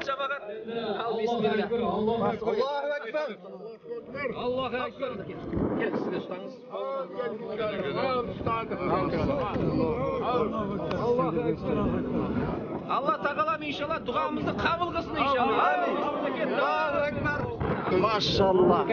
Şafakat. Al bismillah. Allahu Ekber. Allahu Ekber. Gel siz de tutanız. Allah takalam inşallah duamızı kabul kılsın inşallah. Amin. Allahu Ekber. Maşallah.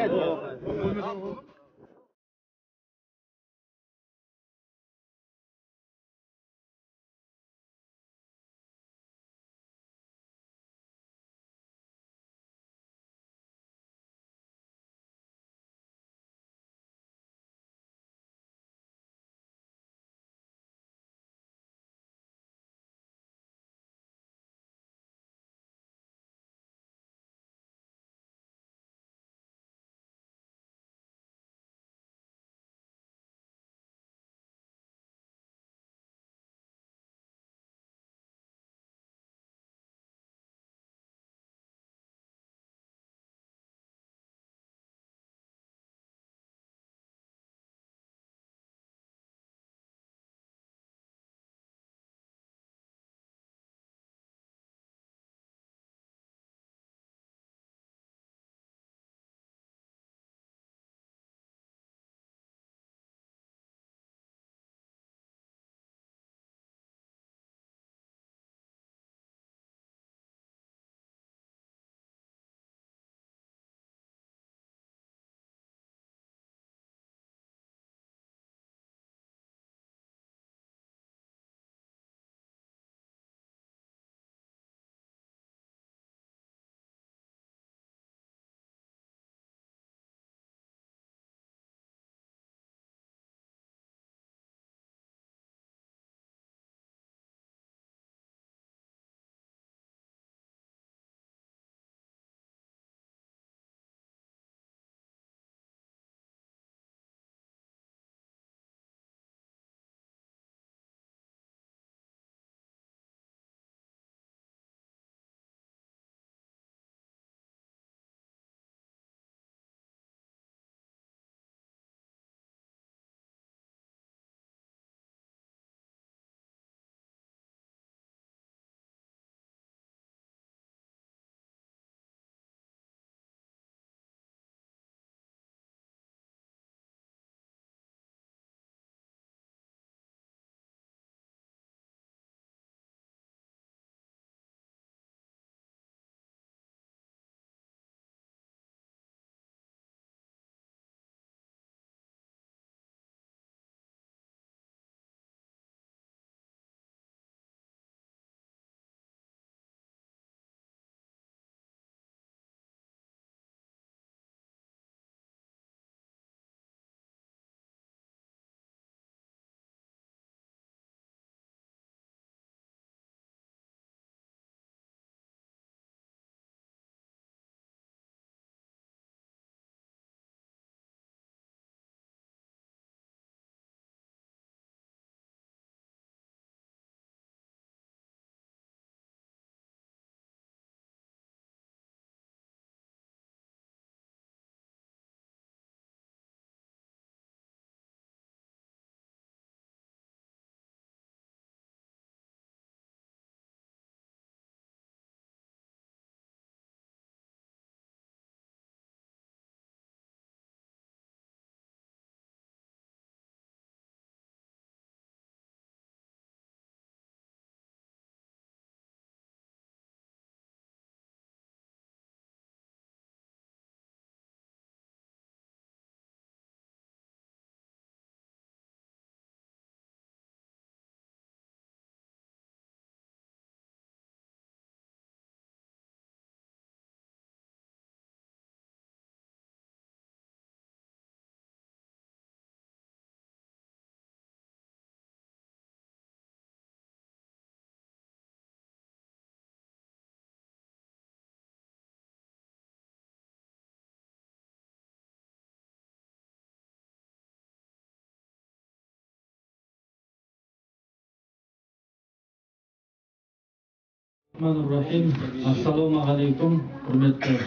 Bismillahirrahmanirrahim. Assalomu alaykum, hurmatli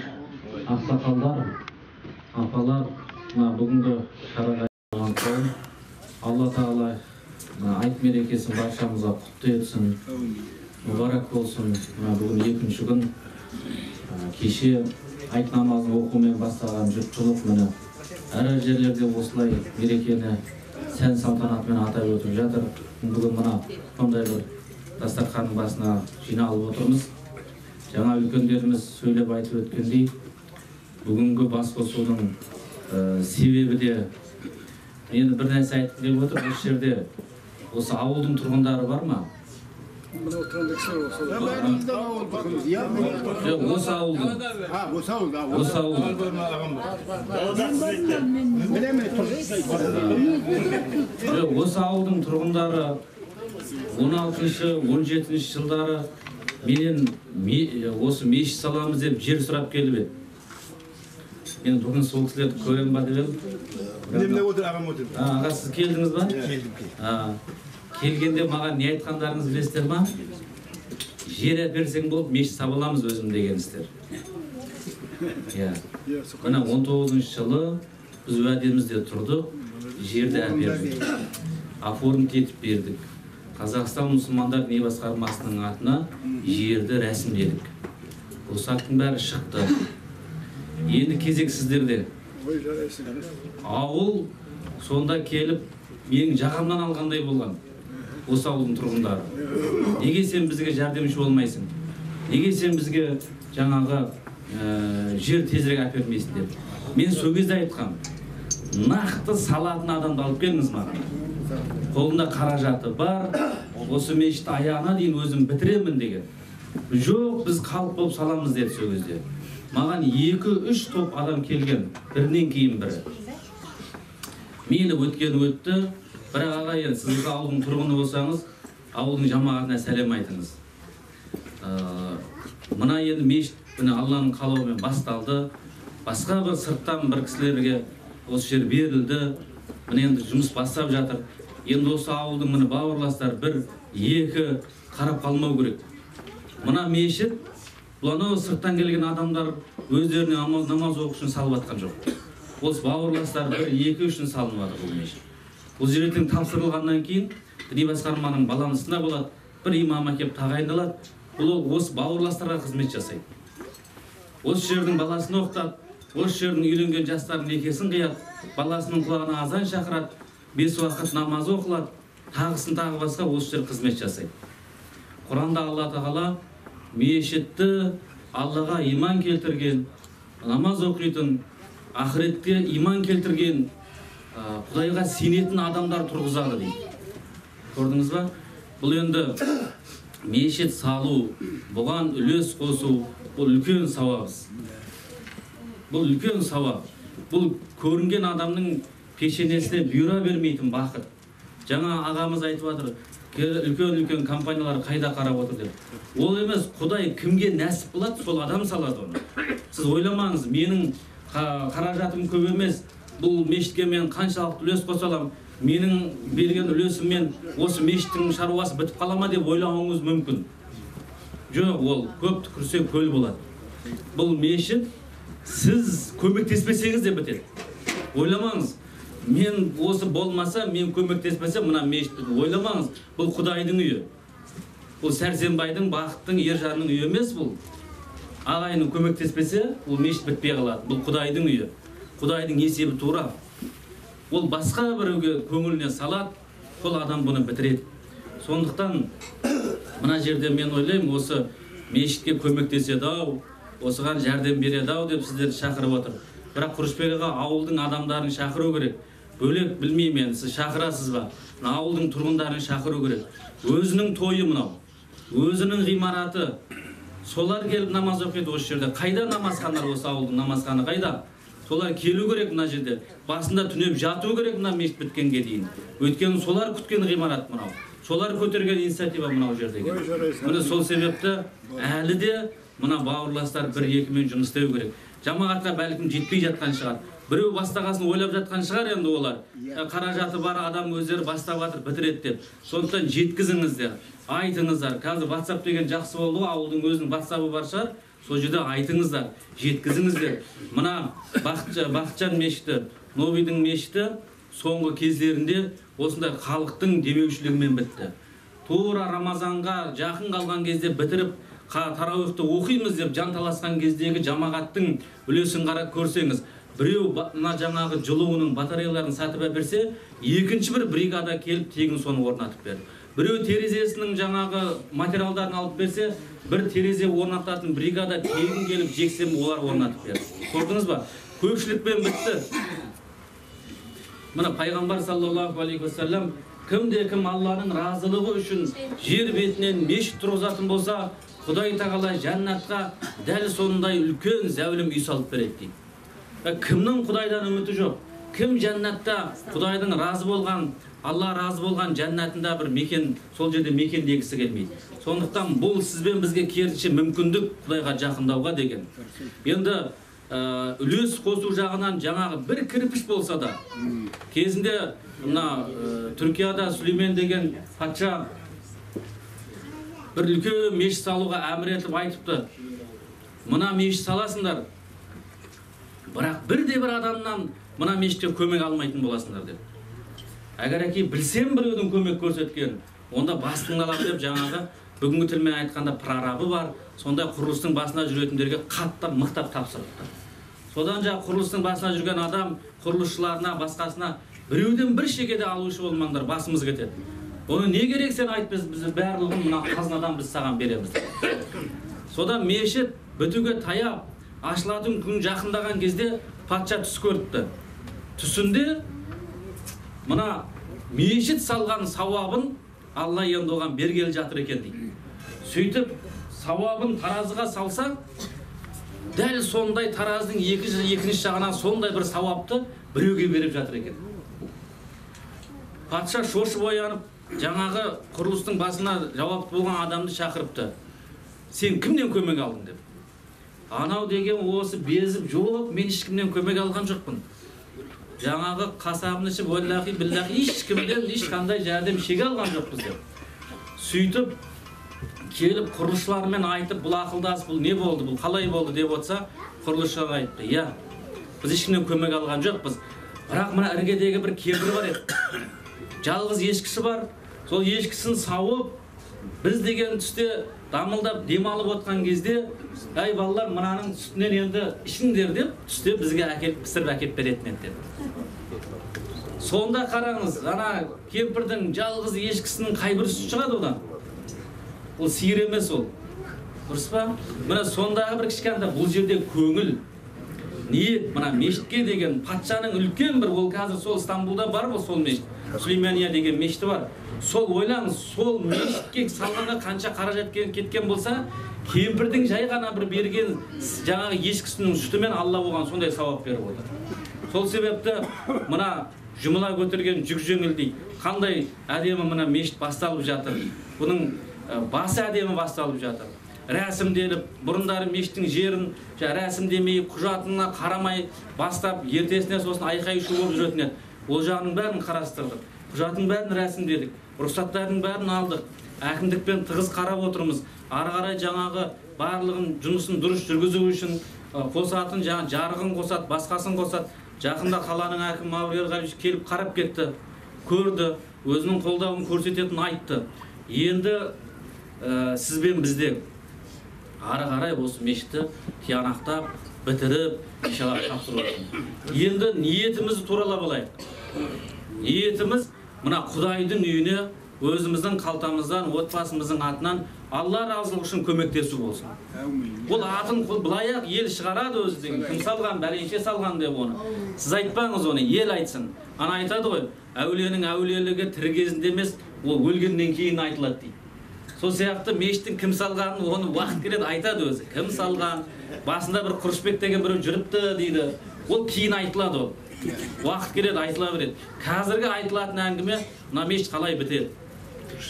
aqsoqollar, apalar. Bugungi sharaga qo'ygan Alloh taolo ayt merekesini barchamizga qutlu etsin. Muborak bo'lsin. Bugun 2-kun Кеше айт намазын оқумен бастаған жұртшылық міне әр жерлерде осылай мерекені сән салтанатымен атап өтіп жатыр. Бүгін мына сондай бір дастарханның басына жиналып отырмыз. Жаңа үлкендеріміз сөйлеп айтып өткендей, бүгінгі бас қосудың себебі де енді бір нәрсе айтқым келіп отыр. Осы жерде осы ауылдың тұрғындары бар ма? Осы ауылдың тұрғындары 16-17 жылдары менен осы мешіт саламыз деп жер сұрап келіп еді. Мен бүгін сол кісілерді көрем ба деп едім. Аға, сіз келдіңіз ба? Келгенде маған не айтқандарыңыз білесіздер ма? Жер әперсең болып, мешіт сабаламыз өзім дегенсіздер. Мына 19 жылы біз уәдемізде тұрдық, жерді әпердік, оформить етіп бердік. Қазақстан мұсылмандар діни басқармасының атына жерді рәсімдедік. Осы аттың бәрі шықты. Енді кезек сіздерде. Ауыл сонда келіп, менің жағамнан алғандай болған. Осы ауылдың тұрғындары. Неге сен бізге жәрдемші болмайсың? Неге сен бізге жаңағы жер тезірек әпермейсің деп? Мен сол кезде айтқам, нақты салатын адамды алып келіңіз маған. Қолында қаражаты бар, осы мешітті аяғына дейін өзім бітіремін деген. Жоқ, біз халық болып саламыз деді сол кезде. Маған 2-3 топ адам келген, бірінен кейін бірі. Мені өткені өтті. Бірақ ағайын, сіз ауылдың тұрғыны болсаңыз, ауылдың жамағатына сәлем айтыңыз. Мына енді мешіт Алланың қалауымен басталды. Басқа бір сырттан бір кісілерге осы жер берілді. Міне енді жұмыс бастап жатыр. Енді осы ауылдың міне бауырластар 1-2 қарап қалмау керек. Мына мешіт, бұланы сырттан келген адамдар өздеріне намаз оқу үшін салып атқан жоқ. Осы бауырластар 1-2 үшін салынып жатыр бұл мешіт. Бұл жерден тапсырылғаннан кейін діни басқарманың балансында болады, бір имам әкеп тағайындалады. Бұл осы бауырластарға қызмет жасайды. Осы жердің баласын оқытады, осы жердің үйленген жастардың некесін қияды, баласының құлағына азан шақырады, 5 уақыт намаз оқылады, тағысын тағы басқа осы жер қызмет жасайды. Құранда Алла тағала мешітті Аллаға иман келтірген, намаз оқитын, ақыретке иман келтірген, Құдайға сенетін адамдар тұрғызады дейді. Көрдіңіз ба? Бұл енді мешіт салу, бұған үлес қосу, бұл үлкен сауап. Бұл үлкен сауап. Бұл көрінген адамның пешенесіне бұйыра бермейтін бақыт. Жаңа ағамыз айтып жатыр, үлкен компаниялар қайда қарап отыр деп. Ол емес, Құдай кімге нәсіп болады, сол адам салады оны. Сіз ойламаңыз, менің қаражатым көп емес. Бұл мешітке мен қаншалықты үлес қосалам, менің берген үлесіммен осы мешіттің шаруасы бітіп қалама деп ойлауыңыз мүмкін. Жоқ, ол көп түкірсе көл болады. Бұл мешіт сіз көмектеспесеңіз де бітеді. Ойламаңыз, мен осы болмаса, мен көмектеспесем мына мешітті. Ойламаңыз, бұл Құдайдың үйі. Бұл Сәрсенбайдың, Бақыттың, Ержанның үйі емес бұл. Ағайының көмектеспесе, бұл мешіт бітпей қалады. Бұл Құдайдың үйі. Құдайдың есебі тура. Ол басқа біреуге көңіліне салады, сол адам бұны бітіреді. Сондықтан мына жерде мен ойлаймын, осы мешітке көмектеседі-ау, осыған жәрдем береді-ау деп сіздерді шақырып отыр. Бірақ Құрышбек аға ауылдың адамдарын шақыру керек. Бөлек білмеймін, сіз шақырасыз ба? Ауылдың тұрғындарын шақыру керек. Өзінің тойы мынау, өзінің ғимараты. Солар келіп намаз оқиды осы жерде. Қайда намазханалар, осы ауылдың намазханы қайда? Солар келу керек мына жерде. Басында түнеп жату керек мына мешіт біткенге дейін. Өйткені солар күткен ғимарат мынау. Солар көтерген инициатива мынау жердегі. Міне сол себепті әлі де мына бауырластар 1-2 мен жұмыс істеу керек. Жамағатқа бәлкім жетпей жатқан шығар. Біреу бастағасын ойлап жатқан шығар енді олар. Қаражаты бар адам өздері бастап жатыр, бітіреді деп. Сондықтан жеткізіңіздер, айтыңыздар. Қазір WhatsApp деген жақсы болды, ауылдың өзінің WhatsApp-ы бар шығар. Сол жерде айтыңыздар, жеткізіңіздер. Мына Бақытжан мешіті, Новидің мешіті соңғы кездерінде осындай халықтың демеушілігімен бітті. Тура Рамазанға жақын қалған кезде бітіріп, тарауихты оқимыз деп жанталасқан кездегі жамағаттың үлесін қарап көрсеңіз, біреу мына жаңағы жылуының батареяларын сатып берсе, екінші бір бригада келіп тегін соны орнатып берді. Біреу терезесінің жаңағы материалдарын алып берсе, бір терезе орнататын бригада тегін келіп жексен олар орнатып берді. Көрдіңіз ба? Көпшілікпен бітті. Мына пайғамбар саллаллаху алейхи вассалам кімде-кім Алланың разылығы үшін жер бетінен мешіт тұрғызатын болса, Құдай тағала жәннатқа дәл сондай үлкен зәулім үй салып береді дейді. Кімнің Құдайдан үміті жоқ? Кім жәннатта Құдайдың разы болған, Алла разы болған жәннатында бір мекен, сол жерде мекендегісі келмейді. Сондықтан бұл сізбен бізге керісінше мүмкіндік Құдайға жақындауға деген. Енді үлес қосу жағынан жаңағы бір кірпіш болса да, кезінде мына Түркияда Сүлеймен деген патша бір үлкен мешіт салуға әмір етіп айтыпты. Мына мешіт саласыңдар, бірақ бірде-бір адамнан мына мешітке көмек алмайтын боласыңдар деп. Әгер әке білсем біреудің көмек көрсеткен, онда бастың алам деп жаңағы бүгінгі тілмен айтқанда прорабы бар, сондай құрылыстың басына жүретіндерге қаттап мықтап тапсырыпты. Содан жаңа құрылыстың басына жүрген адам құрылысшыларына, басқасына біреуден бір шекеде алушы болмаңдар, басымыз кетеді. Оны не керек сен айт, біз барлығын мына қазынадан біз саған береміз. Содан мешіт бітуге таяп, ашылатын күн жақындаған кезде патша түс көріпті. Түсінде мына мешіт салған сауабын Алла енді оған бергелі жатыр екен дейді. Сөйтіп сауабын таразыға салса, дәл сондай таразының екінші жағынан сондай бір сауапты біреуге беріп жатыр екен. Патша шошып оянып, жаңағы құрылыстың басына жауапты болған адамды шақырыпты. Сен кімнен көмек алдың деп. Анау деген осы безіп, жоқ, мен ешкімнен көмек алған жоқпын. Жаңағы қасабын ішіп, уаллахи биллахи ешкімден ешқандай жәрдем шеге алған жоқпыз деп. Сөйтіп келіп құрылысшылармен айтып, бұл ақылдас, бұл не болды, бұл қалай болды деп отса, құрылысшылар айтты. Я, біз ешкімнен көмек алған жоқпыз. Бірақ мына іргедегі бір кемпір бар еді. Жалғыз ешкісі бар. Сол ешкісін сауып, біз деген түсте дамылдап демалып отқан кезде, әй балалар, мынаның сүтінен енді ішіңдер деп, түсте бізге әкеліп пісіріп әкеліп беретін еді деп. Сонда қараңыз, ана кемпірдің жалғыз ешкісінің қай бір сүт шығады одан? Ол сиыр емес ол. Дұрыс па? Мына сондағы бір кішкентай, бұл жерде көңіл, ниет, мына мешітке деген патшаның үлкен бір, ол қазір сол Стамбулда бар бұл сол мешіт. Сүлеймания деген мешіті бар. Сол ойлаңыз, сол мешітке салғанға қанша қаражат кеткен болса, кемпірдің жай ғана бір берген жаңағы ешкісінің сүтімен Алла оған сондай сауап беріп отыр. Сол себепті мына жұмыла көтерген жүк жеңіл дейді. Қандай әдемі мына мешіт басталып жатыр. Бұның басы әдемі басталып жатыр. Рәсімделіп, бұрындары мешіттің жерін рәсімдемей, құжатына қарамай бастап, ертесіне сосын айқай-шу болып жүретін еді. Ол жағының бәрін қарастырдық. Құжатын бәрін рәсімдедік. Рұқсаттардың бәрін алдық. Әкімдікпен тығыз қарап отырмыз. Ары қарай жаңағы барлығын жұмысын дұрыс жүргізу үшін қосатын, жарығын қосат, басқасын қосат. Жақында қаланың әкімі Маврияр Ғалиевич келіп қарап кетті, көрді, өзінің қолдауын көрсететін айтты. Енді сізбен бізде ары қарай осы мешітті тиянақтап, бітіріп, иншалла тапсырып. Енді ниетімізді туралап алайық. Ниетіміз мына Құдайдың үйіне өзіміздің қалтамыздан, отбасымыздың атынан Алла разылығы үшін көмектесу болсын. Ол атын былай-ақ ел шығарады өзі деген. Кім салған, бәленше салған деп оны. Сіз айтпаңыз оны, ел айтсын. Ана айтады ғой, әулиенің әулиелігі тірі кезінде емес, ол өлгеннен кейін айтылады дейді. Сол сияқты мешіттің кім салғанын оны уақыт келеді айтады өзі. Кім салған, басында бір Құрышбек деген біреу жүріпті дейді. Ол кейін айтылады ол. Уақыт келеді айтыла береді. Қазіргі айтылатын әңгіме мына мешіт қалай бітеді.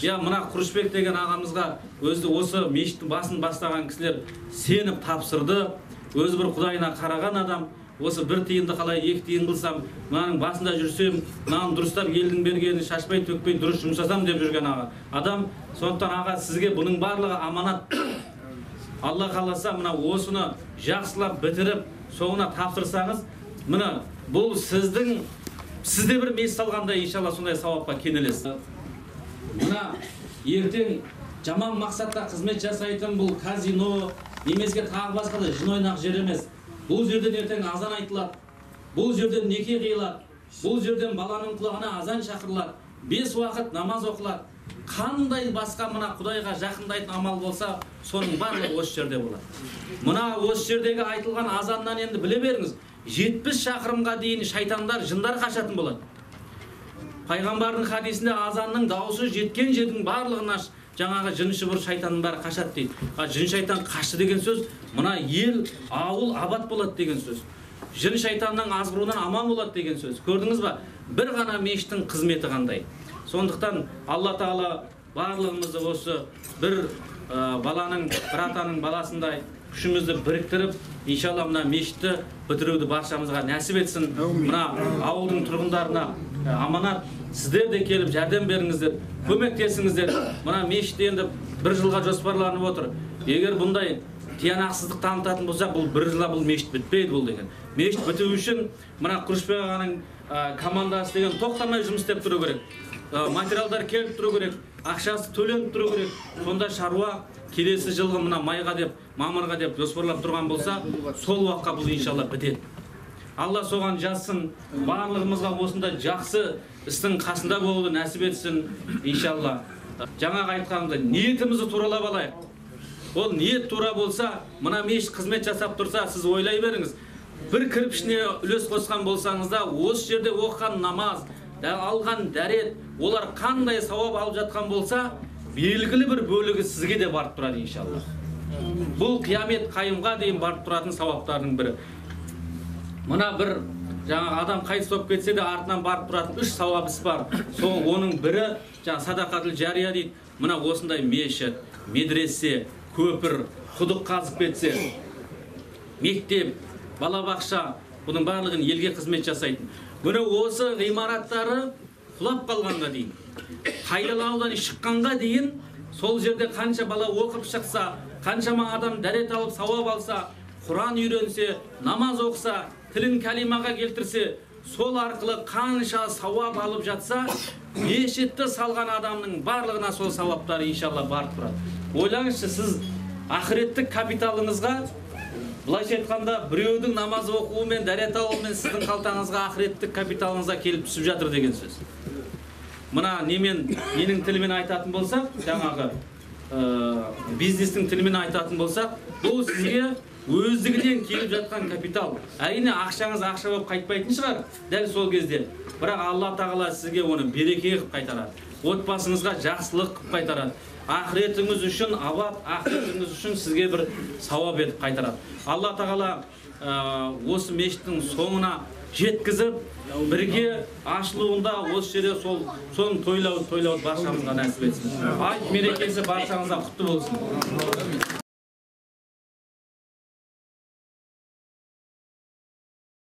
Я мына Құрышбек деген ағамызға өзі осы мешіттің басын бастаған кісілер сеніп тапсырды. Өзі бір Құдайына қараған адам. Осы бір тиынды қалай екі тиын қылсам, мынаның басында жүрсем, мынаның дұрыстап елдің бергенін шашпай төкпей дұрыс жұмсасам деп жүрген адам. Сондықтан аға, сізге бұның барлығы аманат. Алла қаласа мына осыны жақсылап бітіріп, соңына тапсырсаңыз, мына бұл сізде бір мешіт салғанда иншалла сондай сауапқа кенелесіз. Мына ертең жаман мақсатта қызмет жасайтын бұл казино, немеске тағы басқа да жын ойнақ жер емес. Бұл жерден ертең азан айтылады, бұл жерден неке қиылады, бұл жерден баланың құлағына азан шақырылады, 5 уақыт намаз оқылады. Қандай басқа мына Құдайға жақындайтын амал болса, соның барлығы осы жерде болады. Мына осы жердегі айтылған азаннан енді біле беріңіз, 70 шақырымға дейін шайтандар, жындар қашатын болады. Пайғамбардың хадисінде азанның дауысы жеткен жердің барлығына жаңағы жын шыбыр шайтанның бәрі қашады дейді. Жын шайтан қашты деген сөз, мына ел, ауыл абат болады деген сөз. Жын шайтанның азғыруынан аман болады деген сөз. Көрдіңіз ба? Бір ғана мешіттің қызметі қандай. Сондықтан Алла Тағала барлығымызды осы бір баланың, бір атаның баласындай күшімізді біріктіріп, иншалла мына мешітті бітіруді баршамызға нәсіп етсін. Мына ауылдың тұрғындарына аманат, сіздер де келіп жәрдем беріңіздер, көмектесіңіздер. Мына мешіт енді 1 жылға жоспарланып отыр. Егер бұндай тиянақсыздық танытатын болса, бұл 1 жылда бұл мешіт бітпейді бұл деген. Мешіт біту үшін мына Күрішбек ағаның командасы деген тоқтамай жұмыс істеп тұру керек. Материалдар келіп тұру керек, ақшасы төленіп тұру керек. Сонда шаруа келесі жылғы мына майға деп, мамырға деп жоспарлап тұрған болса, сол уақытқа бұл иншалла бітеді. Алла соған жазсын, барлығымызға осында жақсы істің қасында болуды нәсіп етсін иншалла. Жаңағы айтқанымда ниетімізді туралап алайық. Ол ниет тура болса, мына мешіт қызмет жасап тұрса, сіз ойлай беріңіз. Бір кірпішіне үлес қосқан болсаңыз да, осы жерде оқыған намаз, алған дәрет, олар қандай сауап алып жатқан болса, белгілі бір бөлігі сізге де барып тұрады иншалла. Бұл қиямет қайымға дейін барып тұратын сауаптардың бірі. Мына бір жаңа адам қайтыс болып кетсе де артынан барып тұратын 3 сауап іс бар. Сол оның бірі жаңа садақатул жария дейді. Мына осындай мешіт, медресе, көпір, құдық қазып кетсе, мектеп, балабақша, бұның барлығын елге қызмет жасайтын. Міне осы ғимараттары құлап қалғанға дейін, пайдаланудан шыққанға дейін, сол жерде қанша бала оқып шықса, қаншама адам дәрет алып сауап алса, Құран үйренсе, намаз оқса, тілін кәлимаға келтірсе, сол арқылы қанша сауап алып жатса, мешітті салған адамның барлығына сол сауаптары иншалла барып тұрады. Ойлаңызшы, сіз ақыреттік капиталыңызға, былайша айтқанда, біреудің намаз оқуымен, дәрет алуымен сіздің қалтаңызға, ақыреттік капиталыңызға келіп түсіп жатыр деген сөз. Мына ненің тілімен айтатын болсақ, жаңағы бизнестің тілімен айтатын болсақ, бұл сізге өздігінен келіп жатқан капитал. Әрине ақшаңыз ақша болып қайтпайтын шығар, дәл сол кезде. Бірақ Алла Тағала сізге оны береке қылып қайтарады. Отбасыңызға жақсылық қылып қайтарады. Ақыретіңіз үшін абат, ақыретіңіз үшін сізге бір сауап етіп қайтарады. Алла Тағала осы мешіттің соңына жеткізіп, бірге ашылуында осы жерде соның тойлауды баршамызға нәсіп етсін. Айт мерекесі баршамызға құтты болсын.